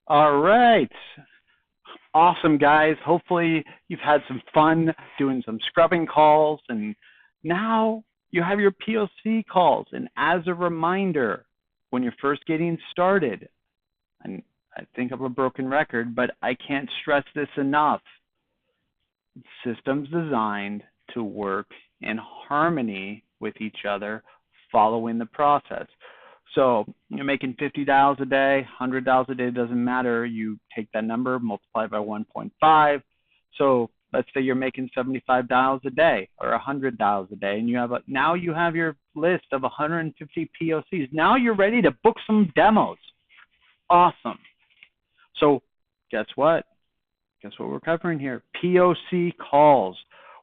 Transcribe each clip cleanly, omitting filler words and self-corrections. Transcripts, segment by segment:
All right. Awesome, guys. Hopefully you've had some fun doing some scrubbing calls, and now you have your POC calls. And as a reminder, when you're first getting started, and I think I'm a broken record, but I can't stress this enough. Systems designed to work in harmony with each other following the process. So you're making 50 dials a day, 100 dials a day, doesn't matter. You take that number, multiply by 1.5. So let's say you're making 75 dials a day or 100 dials a day, and now you have your list of 150 POCs. Now you're ready to book some demos. Awesome. So guess what? Guess what we're covering here? POC calls.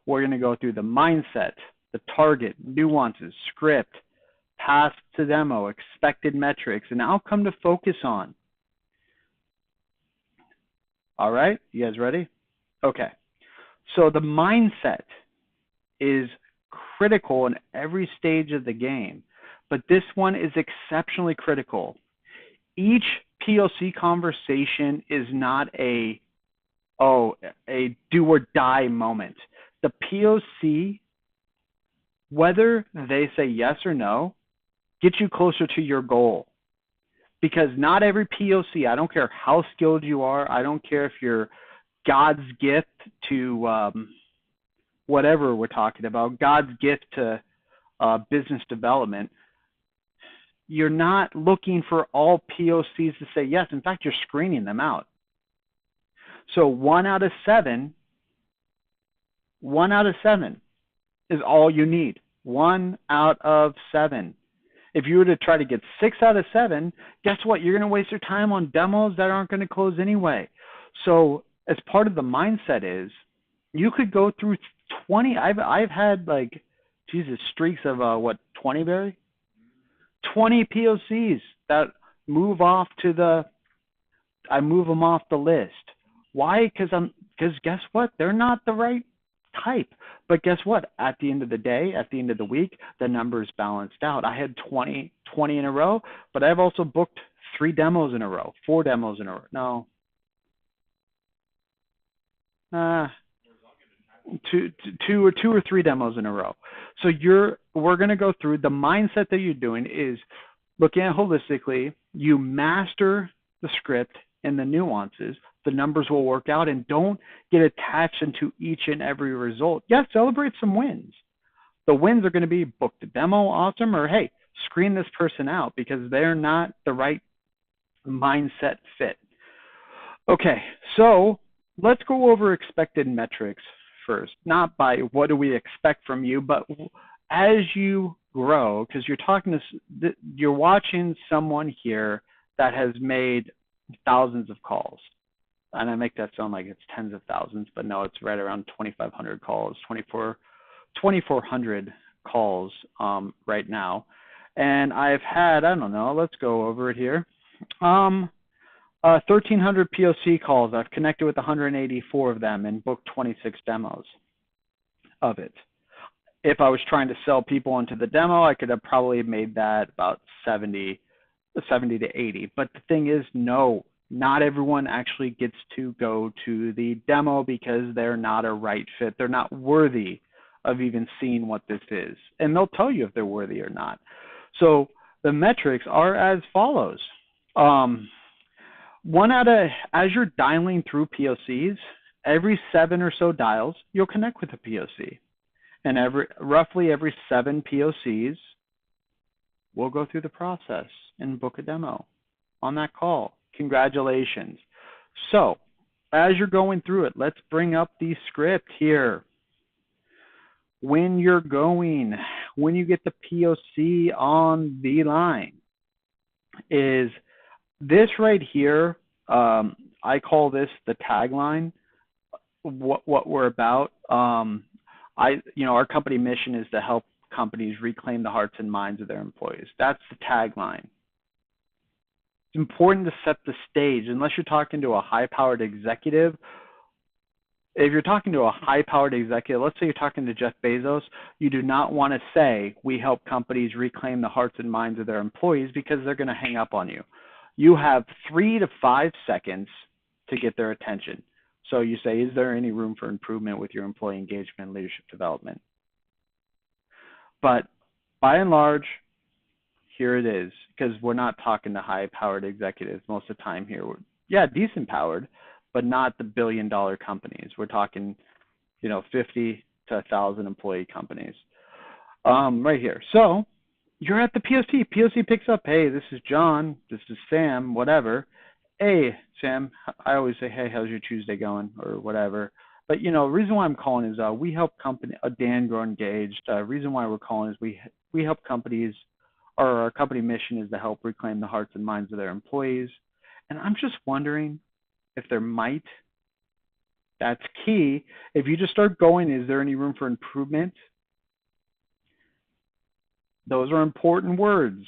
We're going to go through the mindset, the target, nuances, script, path to demo, expected metrics, and outcome to focus on. All right, you guys ready? Okay. So the mindset is critical in every stage of the game, but this one is exceptionally critical. Each POC conversation is not a do or die moment. The POC, whether they say yes or no, gets you closer to your goal. Because not every POC, I don't care how skilled you are, I don't care if you're God's gift to whatever we're talking about, God's gift to business development, you're not looking for all POCs to say yes. In fact, you're screening them out. So 1 out of 7 is all you need. 1 out of 7. If you were to try to get 6 out of 7, guess what? You're going to waste your time on demos that aren't going to close anyway. So as part of the mindset is, you could go through 20. I've had streaks of 20, Barry? 20 POCs that move off I move them off the list. Why? Because guess what? They're not the right type. But guess what? At the end of the day, at the end of the week, the numbers balanced out. I had 20 in a row, but I've also booked 3 demos in a row, 4 demos in a row. No. Two or three demos in a row. So we're going to go through the mindset that you're doing is looking at holistically. You master the script and the nuances. The numbers will work out, and don't get attached into each and every result. Yes, celebrate some wins. The wins are going to be book the demo, awesome, or hey, screen this person out because they're not the right mindset fit. Okay, so let's go over expected metrics first, not by what do we expect from you, but as you grow, because you're watching someone here that has made thousands of calls. And I make that sound like it's tens of thousands, but no, it's right around 2,500 calls, 2,400 calls right now. And I've had, I don't know, let's go over it here. 1,300 POC calls. I've connected with 184 of them and booked 26 demos of it. If I was trying to sell people into the demo, I could have probably made that about 70 to 80. But the thing is, no, not everyone actually gets to go to the demo because they're not a right fit. They're not worthy of even seeing what this is. And they'll tell you if they're worthy or not. So the metrics are as follows. As you're dialing through POCs, every 7 or so dials, you'll connect with a POC. And roughly every 7 POCs, we'll go through the process and book a demo on that call. Congratulations. So as you're going through it, let's bring up the script here. When you get the POC on the line, is this right here. I call this the tagline. What we're about. Our company mission is to help companies reclaim the hearts and minds of their employees. That's the tagline. It's important to set the stage. Unless you're talking to a high-powered executive, if you're talking to a high-powered executive, let's say you're talking to Jeff Bezos, you do not want to say, we help companies reclaim the hearts and minds of their employees, because they're going to hang up on you. You have 3 to 5 seconds to get their attention. So you say, is there any room for improvement with your employee engagement and leadership development? But by and large, here it is, because we're not talking to high-powered executives most of the time here. Yeah, decent powered, but not the billion-dollar companies. We're talking, 50 to 1,000 employee companies. Right here. So you're at the POC. POC picks up, hey, this is John, this is Sam, whatever. Hey, Sam, I always say, hey, how's your Tuesday going, or whatever. But, the reason why I'm calling is we help company, Dan Grow Engaged. Reason why we're calling is we help companies, or our company mission is to help reclaim the hearts and minds of their employees. And I'm just wondering if there might, that's key. If you just start going, is there any room for improvement? Those are important words.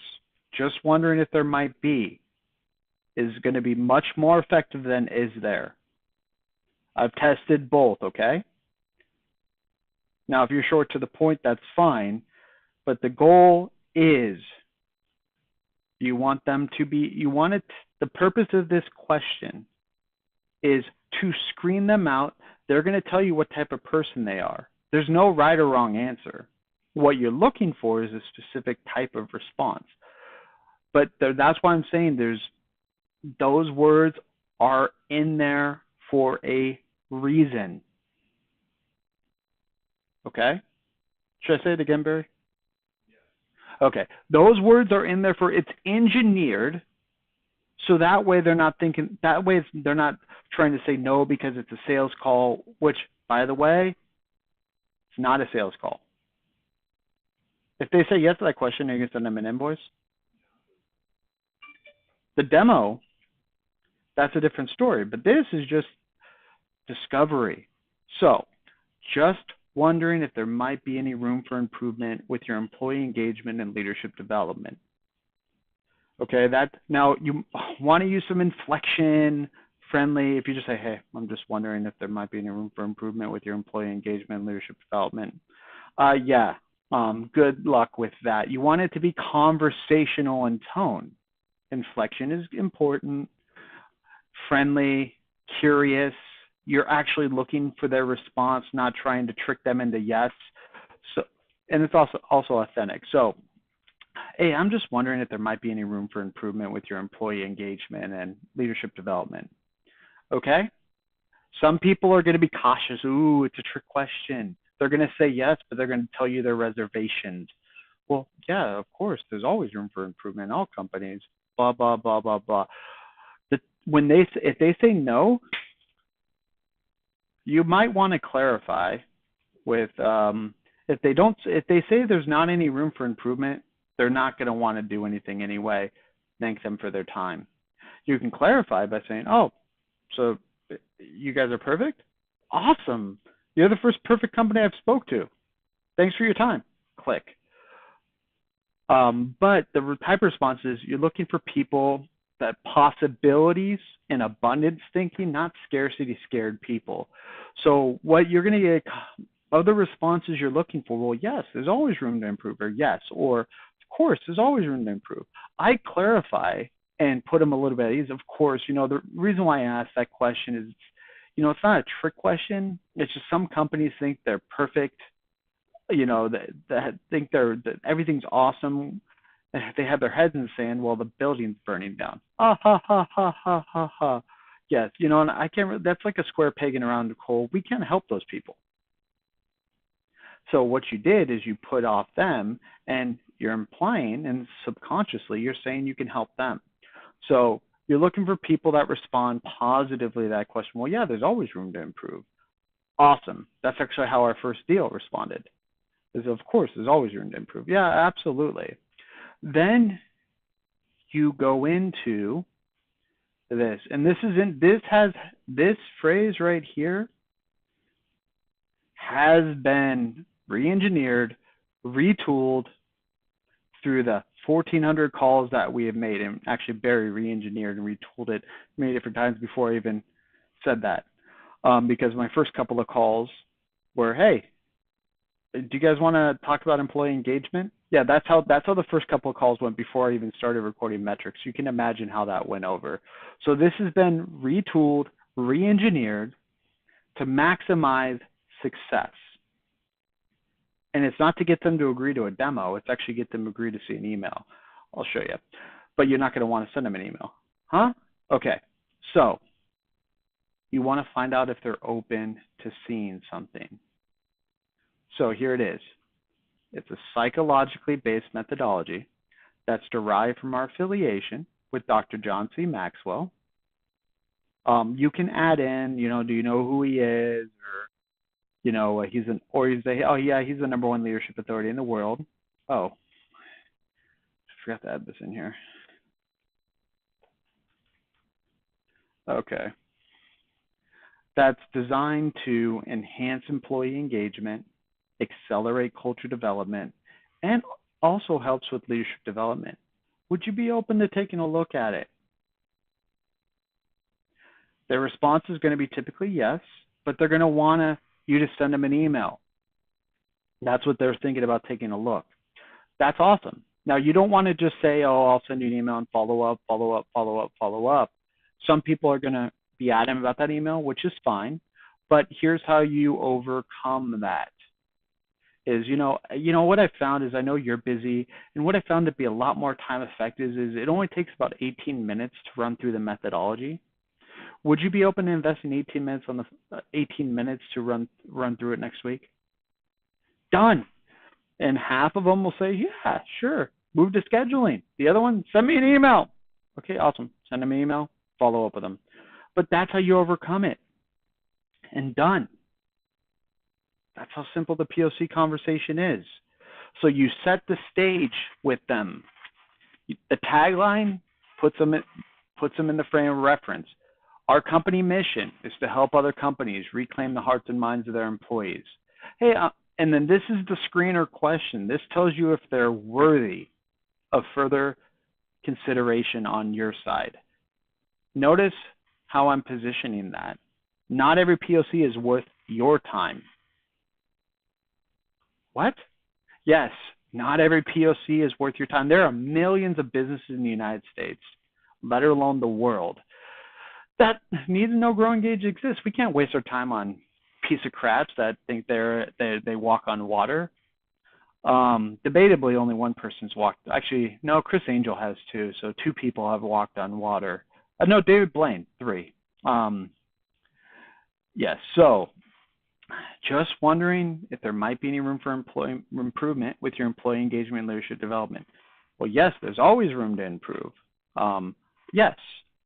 Just wondering if there might be is going to be much more effective than is there. I've tested both, okay? Now, if you're short to the point, that's fine. But the goal is you want them to be, the purpose of this question is to screen them out. They're going to tell you what type of person they are. There's no right or wrong answer. What you're looking for is a specific type of response. But that's why I'm saying those words are in there for a reason. Okay? Should I say it again, Barry? Okay. Those words are in there it's engineered, so that way they're not trying to say no because it's a sales call, which, by the way, it's not a sales call. If they say yes to that question, are you going to send them an invoice? The demo, that's a different story, but this is just discovery. So, just wondering if there might be any room for improvement with your employee engagement and leadership development. Okay, now you want to use some inflection, friendly. If you just say, hey, I'm just wondering if there might be any room for improvement with your employee engagement and leadership development. Good luck with that. You want it to be conversational in tone. Inflection is important, friendly, curious. You're actually looking for their response, not trying to trick them into yes. So, and it's also authentic. So, hey, I'm just wondering if there might be any room for improvement with your employee engagement and leadership development. Okay? Some people are going to be cautious. Ooh, it's a trick question. They're going to say yes, but they're going to tell you their reservations. Well, yeah, of course, there's always room for improvement in all companies. Blah, blah, blah, blah, blah. If they say no, you might want to clarify with if they say there's not any room for improvement, they're not going to want to do anything anyway. Thank them for their time. You can clarify by saying, oh, so you guys are perfect? Awesome. You're the first perfect company I've spoke to. Thanks for your time. Click. But the type of response is you're looking for people that possibilities and abundance thinking, not scarcity scared people. So what you're going to get, other responses you're looking for, well, yes, there's always room to improve, or yes, or of course, there's always room to improve. I clarify and put them a little bit at ease. Of course, the reason why I asked that question is, it's not a trick question. It's just some companies think they're perfect, that think that everything's awesome. They have their heads in the sand while the building's burning down. Ha, ha, ha, ha, ha, ha, ha. Yes, and I can't, that's like a square peg in a round hole. We can't help those people. So what you did is you put off them, and you're implying, and subconsciously you're saying you can help them. So you're looking for people that respond positively to that question. Well, yeah, there's always room to improve. Awesome. That's actually how our first deal responded. Is of course, there's always room to improve. Yeah, absolutely. Then you go into this, and this phrase right here has been re-engineered, retooled through the 1,400 calls that we have made, and actually Barry re-engineered and retooled it many different times before I even said that, because my first couple of calls were, hey, do you guys want to talk about employee engagement? Yeah, that's how the first couple of calls went before I even started recording metrics. You can imagine how that went over. So this has been retooled, re-engineered to maximize success. And it's not to get them to agree to a demo, it's actually get them to agree to see an email. I'll show you. But you're not going to want to send them an email. Huh? Okay. So you want to find out if they're open to seeing something. So here it is. It's a psychologically based methodology that's derived from our affiliation with Dr. John C. Maxwell. You can add in, do you know who he is, or he's the number one leadership authority in the world. Oh, I forgot to add this in here. Okay. That's designed to enhance employee engagement, accelerate culture development, and also helps with leadership development. Would you be open to taking a look at it? Their response is going to be typically yes, but they're going to want you to send them an email. That's what they're thinking about taking a look. That's awesome. Now, you don't want to just say, oh, I'll send you an email and follow up. Some people are going to be adamant about that email, which is fine. But here's how you overcome that. Is, what I found is, I know you're busy, and what I found to be a lot more time effective is it only takes about 18 minutes to run through the methodology. Would you be open to investing 18 minutes to run through it next week? Done. And half of them will say, yeah, sure, move to scheduling. The other one, send me an email. Okay, awesome. Send them an email, follow up with them. But that's how you overcome it. And done. That's how simple the POC conversation is. So you set the stage with them. The tagline puts them in the frame of reference. Our company mission is to help other companies reclaim the hearts and minds of their employees. Hey, and then this is the screener question. This tells you if they're worthy of further consideration on your side. Notice how I'm positioning that. Not every POC is worth your time. What? Yes, not every POC is worth your time. There are millions of businesses in the United States, let alone the world, that need to know Grow Engage exists. We can't waste our time on piece of craps that think they walk on water. Debatably, only one person's walked. Actually, no, Chris Angel has two, so two people have walked on water. No, David Blaine, 3. Yes, so just wondering if there might be any room for improvement with your employee engagement and leadership development. Well, yes, there's always room to improve. Yes,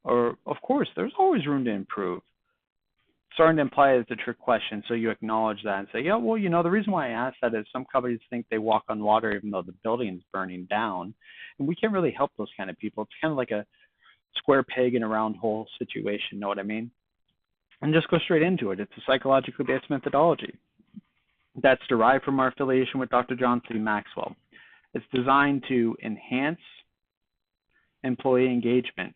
or of course, there's always room to improve. Starting to imply it's a trick question, so you acknowledge that and say, yeah, well, the reason why I asked that is some companies think they walk on water even though the building's burning down, and we can't really help those kind of people. It's kind of like a square peg in a round hole situation, know what I mean? And just go straight into it. It's a psychologically based methodology that's derived from our affiliation with Dr. John C. Maxwell. It's designed to enhance employee engagement,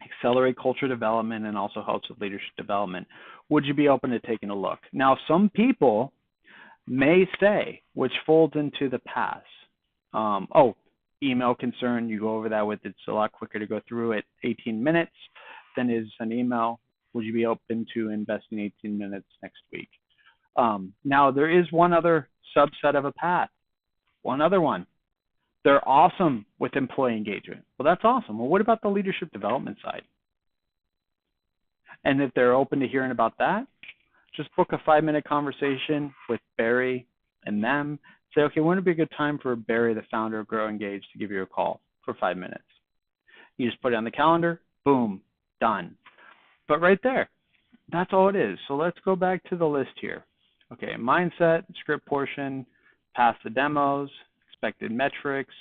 accelerate culture development, and also helps with leadership development. Would you be open to taking a look? Now, some people may say, which folds into the pass, email concern, you go over that with it's a lot quicker to go through it 18 minutes than is an email. Would you be open to investing 18 minutes next week? Now, there is one other subset of a path, one other one. They're awesome with employee engagement. Well, that's awesome. Well, what about the leadership development side? And if they're open to hearing about that, just book a 5-minute conversation with Barry and them. Say, okay, wouldn't it be a good time for Barry, the founder of Grow Engage, to give you a call for 5 minutes? You just put it on the calendar, boom, done. But right there, that's all it is. So let's go back to the list here. Okay, mindset, script portion, pass the demos, expected metrics,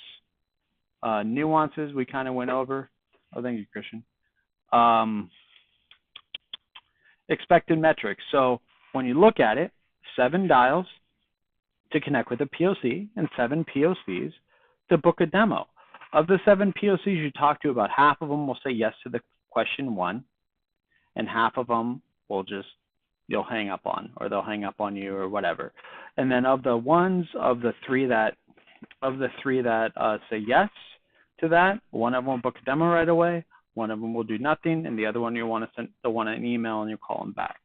nuances we kind of went over. Oh, thank you, Christian. Expected metrics. So when you look at it, 7 dials to connect with a POC and 7 POCs to book a demo. Of the 7 POCs you talk to, about half of them will say yes to the question 1, and half of them will you'll hang up on, or they'll hang up on you or whatever. And then of the 3 that of the 3 that say yes to that, one of them will book a demo right away, one of them will do nothing, and the other one you'll want to send an email and you'll call them back.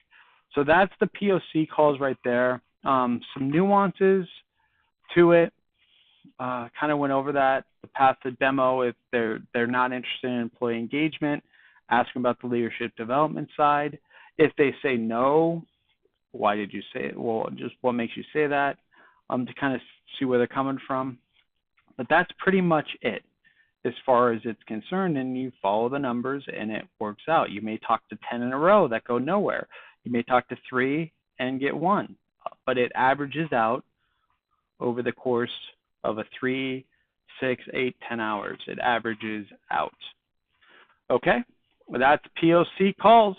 So that's the POC calls right there. Some nuances to it. Kind of went over that. The path to demo, if they're not interested in employee engagement, ask them about the leadership development side. If they say no, why did you say it? Well, just what makes you say that, to kind of see where they're coming from. But that's pretty much it as far as it's concerned, and you follow the numbers and it works out. You may talk to 10 in a row that go nowhere. You may talk to 3 and get 1, but it averages out over the course of a 3, 6, 8, 10 hours. It averages out. Okay, well, that's POC calls.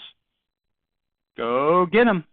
Go get them.